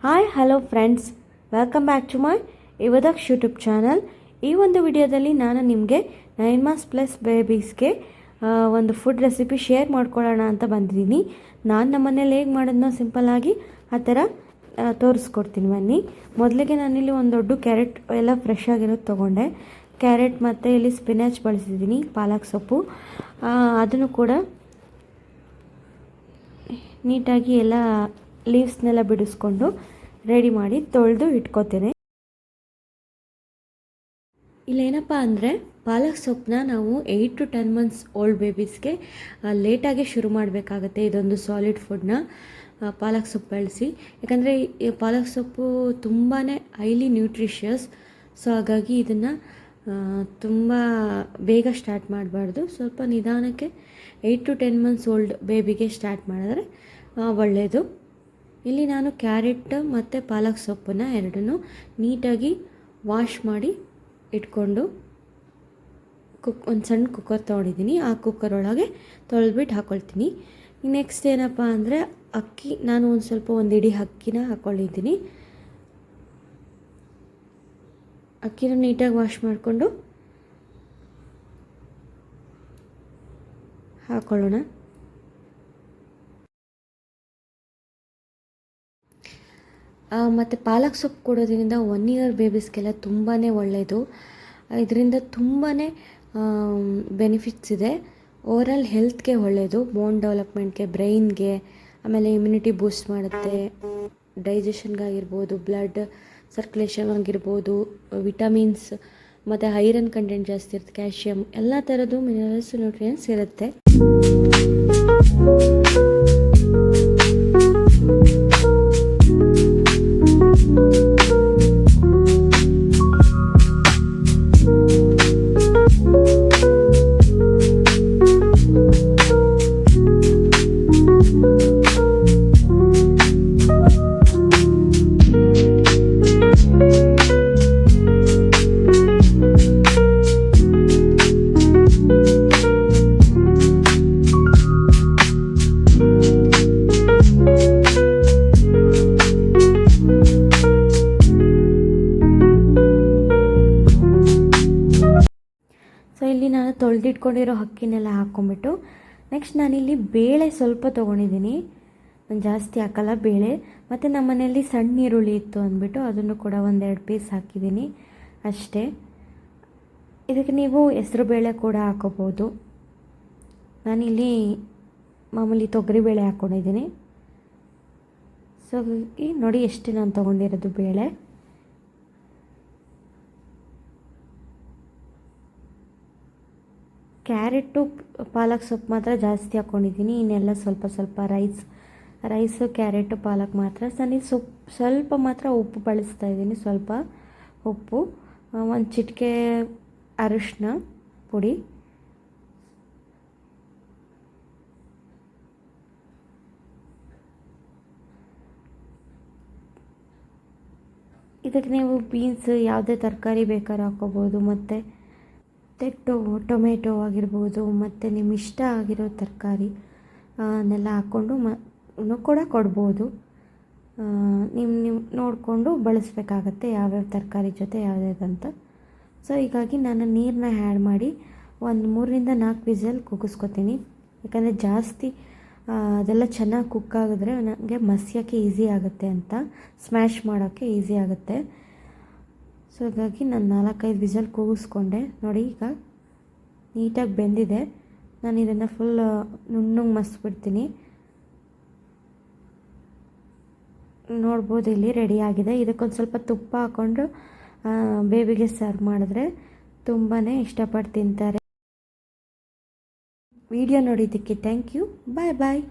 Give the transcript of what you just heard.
Hi hello friends, welcome back to my Yuvadaksha YouTube channel. ಈ ಒಂದು ವಿಡಿಯೋದಲ್ಲಿ ನಾನು ನಿಮಗೆ 9 months ಪ್ಲಸ್ ಬೇಬೀಸ್ಗೆ ಒಂದು ಫುಡ್ ರೆಸಿಪಿ ಶೇರ್ ಮಾಡ್ಕೊಳ್ಳೋಣ ಅಂತ ಬಂದಿದ್ದೀನಿ. ನಾನು ನಮ್ಮ ಮನೇಲಿ ಹೇಗೆ ಮಾಡೋದನ್ನ ಸಿಂಪಲ್ಲಾಗಿ ಆ ಥರ ತೋರಿಸ್ಕೊಡ್ತೀನಿ ಬನ್ನಿ. ಮೊದಲಿಗೆ ನಾನಿಲ್ಲಿ ಒಂದು ದೊಡ್ಡ ಕ್ಯಾರೆಟ್ ಎಲ್ಲ ಫ್ರೆಶ್ ಆಗಿರೋದು ತೊಗೊಂಡೆ. ಕ್ಯಾರೆಟ್ ಮತ್ತು ಇಲ್ಲಿ ಸ್ಪಿನಾಚ್ ಬಳಸಿದ್ದೀನಿ, ಪಾಲಕ್ ಸೊಪ್ಪು, ಅದನ್ನು ಕೂಡ ನೀಟಾಗಿ ಎಲ್ಲ ಲೀವ್ಸ್ನೆಲ್ಲ ಬಿಡಿಸ್ಕೊಂಡು ರೆಡಿ ಮಾಡಿ ತೊಳೆದು ಇಟ್ಕೋತೇನೆ. ಇಲ್ಲೇನಪ್ಪ ಅಂದರೆ ಪಾಲಕ್ ಸೊಪ್ಪನ್ನ ನಾವು 8 to 10 months ಓಲ್ಡ್ ಬೇಬೀಸ್ಗೆ ಲೇಟಾಗಿ ಶುರು ಮಾಡಬೇಕಾಗತ್ತೆ. ಇದೊಂದು ಸಾಲಿಡ್ ಫುಡ್ನ ಪಾಲಕ್ ಸೊಪ್ಪು ಬಳಸಿ, ಯಾಕಂದರೆ ಈ ಪಾಲಕ್ ಸೊಪ್ಪು ತುಂಬಾ ಹೈಲಿ ನ್ಯೂಟ್ರಿಷಿಯಸ್. ಸೊ ಹಾಗಾಗಿ ಇದನ್ನು ತುಂಬ ಬೇಗ ಸ್ಟಾರ್ಟ್ ಮಾಡಬಾರ್ದು, ಸ್ವಲ್ಪ ನಿಧಾನಕ್ಕೆ 8 to 10 months ಓಲ್ಡ್ ಬೇಬಿಗೆ ಸ್ಟಾರ್ಟ್ ಮಾಡಿದ್ರೆ ಒಳ್ಳೆಯದು. ಇಲ್ಲಿ ನಾನು ಕ್ಯಾರೆಟ್ ಮತ್ತು ಪಾಲಕ್ ಸೊಪ್ಪನ್ನು ಎರಡನ್ನೂ ನೀಟಾಗಿ ವಾಶ್ ಮಾಡಿ ಇಟ್ಕೊಂಡು ಒಂದು ಸಣ್ಣ ಕುಕ್ಕರ್ ತೊಗೊಂಡಿದ್ದೀನಿ. ಆ ಕುಕ್ಕರ್ ಒಳಗೆ ತೊಳೆದ್ಬಿಟ್ಟು ಹಾಕ್ಕೊಳ್ತೀನಿ. ನೆಕ್ಸ್ಟ್ ಏನಪ್ಪ ಅಂದರೆ ಅಕ್ಕಿ, ನಾನು ಒಂದು ಇಡೀ ಅಕ್ಕಿನ ಹಾಕ್ಕೊಂಡಿದ್ದೀನಿ. ಅಕ್ಕಿನ ನೀಟಾಗಿ ವಾಶ್ ಮಾಡಿಕೊಂಡು ಹಾಕ್ಕೊಳ್ಳೋಣ. ಮತ್ತು ಪಾಲಕ್ ಸೊಪ್ಪು ಕೊಡೋದ್ರಿಂದ 1 year ಬೇಬೀಸ್ಗೆಲ್ಲ ತುಂಬಾ ಒಳ್ಳೆಯದು. ಇದರಿಂದ ತುಂಬಾ ಬೆನಿಫಿಟ್ಸ್ ಇದೆ. ಓವರಾಲ್ ಹೆಲ್ತ್ಗೆ ಒಳ್ಳೆಯದು, ಬೋನ್ ಡೆವಲಪ್ಮೆಂಟ್ಗೆ, ಬ್ರೈನ್ಗೆ, ಆಮೇಲೆ ಇಮ್ಯುನಿಟಿ ಬೂಸ್ಟ್ ಮಾಡುತ್ತೆ, ಡೈಜೆಷನ್ಗಾಗಿರ್ಬೋದು, ಬ್ಲಡ್ ಸರ್ಕ್ಯುಲೇಷನ್ ಆಗಿರ್ಬೋದು, ವಿಟಮಿನ್ಸ್ ಮತ್ತು ಐರನ್ ಕಂಟೆಂಟ್ ಜಾಸ್ತಿ ಇರುತ್ತೆ, ಕ್ಯಾಲ್ಶಿಯಮ್, ಎಲ್ಲ ಥರದ್ದು ಮಿನರಲ್ಸ್, ನ್ಯೂಟ್ರಿಯೆಂಟ್ಸ್ ಇರುತ್ತೆ. ಸೊ ಇಲ್ಲಿ ನಾನು ತೊಳೆದಿಟ್ಕೊಂಡಿರೋ ಅಕ್ಕಿನೆಲ್ಲ ಹಾಕ್ಕೊಂಬಿಟ್ಟು, ನೆಕ್ಸ್ಟ್ ನಾನಿಲ್ಲಿ ಬೇಳೆ ಸ್ವಲ್ಪ ತೊಗೊಂಡಿದ್ದೀನಿ. ನಾನು ಜಾಸ್ತಿ ಹಾಕಲ್ಲ ಬೇಳೆ. ಮತ್ತು ನಮ್ಮ ಮನೆಯಲ್ಲಿ ಸಣ್ಣ ಈರುಳ್ಳಿ ಇತ್ತು ಅಂದ್ಬಿಟ್ಟು ಅದನ್ನು ಕೂಡ 1-2 ಪೀಸ್ ಹಾಕಿದ್ದೀನಿ ಅಷ್ಟೇ. ಇದಕ್ಕೆ ನೀವು ಹೆಸರು ಬೇಳೆ ಕೂಡ ಹಾಕೋಬೋದು. ನಾನಿಲ್ಲಿ ಮಾಮೂಲಿ ತೊಗರಿಬೇಳೆ ಹಾಕ್ಕೊಂಡಿದ್ದೀನಿ. ಸೊ ನೋಡಿ ಎಷ್ಟು ನಾನು ತೊಗೊಂಡಿರೋದು ಬೇಳೆ. ಕ್ಯಾರೆಟು ಪಾಲಕ್ ಸೊಪ್ಪು ಮಾತ್ರ ಜಾಸ್ತಿ ಹಾಕ್ಕೊಂಡಿದ್ದೀನಿ, ಇನ್ನೆಲ್ಲ ಸ್ವಲ್ಪ ಸ್ವಲ್ಪ ರೈಸು, ಕ್ಯಾರೆಟು, ಪಾಲಕ್ ಮಾತ್ರ. ನಾನು ಸ್ವಲ್ಪ ಮಾತ್ರ ಉಪ್ಪು ಬಳಸ್ತಾ ಇದ್ದೀನಿ, ಸ್ವಲ್ಪ ಉಪ್ಪು, 1 ಚಿಟಿಕೆ ಅರಿಶಿನ ಪುಡಿ, ಇದಕ್ಕೆ ನೀವು ಬೀನ್ಸ್ ಯಾವುದೇ ತರಕಾರಿ ಬೇಕಾದ್ರೂ ಹಾಕ್ಕೋಬೋದು, ಮತ್ತು ಟೊಮೆಟೊ ಆಗಿರ್ಬೋದು, ಮತ್ತು ನಿಮ್ಮ ಇಷ್ಟ ಆಗಿರೋ ತರಕಾರಿ ನೆಲ್ಲ ಹಾಕ್ಕೊಂಡು ಕೂಡ ಕೊಡ್ಬೋದು. ನೀವು ನೋಡಿಕೊಂಡು ಬಳಸಬೇಕಾಗತ್ತೆ ಯಾವ್ಯಾವ ತರಕಾರಿ ಜೊತೆ ಯಾವುದ್ಯಾವ್ದಂತ. ಸೊ ಹೀಗಾಗಿ ನಾನು ನೀರನ್ನ ಆ್ಯಡ್ ಮಾಡಿ ಒಂದು 3-4 ವಿಸಲ್ ಕೂಗಿಸ್ಕೊತೀನಿ. ಯಾಕಂದರೆ ಜಾಸ್ತಿ ಅದೆಲ್ಲ ಚೆನ್ನಾಗಿ ಕುಕ್ ಆಗಿದ್ರೆ ನನಗೆ ಮಸಿಯೋಕ್ಕೆ ಈಸಿ ಆಗುತ್ತೆ ಅಂತ, ಸ್ಮ್ಯಾಶ್ ಮಾಡೋಕ್ಕೆ ಈಸಿ ಆಗುತ್ತೆ. ಸೊ ಹಾಗಾಗಿ ನಾನು 4-5 ವಿಸಲ್ ಕೂಗಿಸ್ಕೊಂಡೆ. ನೋಡಿ ಈಗ ನೀಟಾಗಿ ಬೆಂದಿದೆ. ನಾನು ಇದನ್ನು ಫುಲ್ ನುಣ್ಣಗೆ ಮಸ್ಬಿಡ್ತೀನಿ. ನೋಡ್ಬೋದು ಇಲ್ಲಿ ರೆಡಿಯಾಗಿದೆ. ಇದಕ್ಕೊಂದು ಸ್ವಲ್ಪ ತುಪ್ಪ ಹಾಕ್ಕೊಂಡು ಬೇಬಿಗೆ ಸರ್ವ್ ಮಾಡಿದ್ರೆ ತುಂಬಾ ಇಷ್ಟಪಟ್ಟು ತಿಂತಾರೆ. ವಿಡಿಯೋ ನೋಡಿದ್ದಕ್ಕೆ ಥ್ಯಾಂಕ್ ಯು. Bye bye.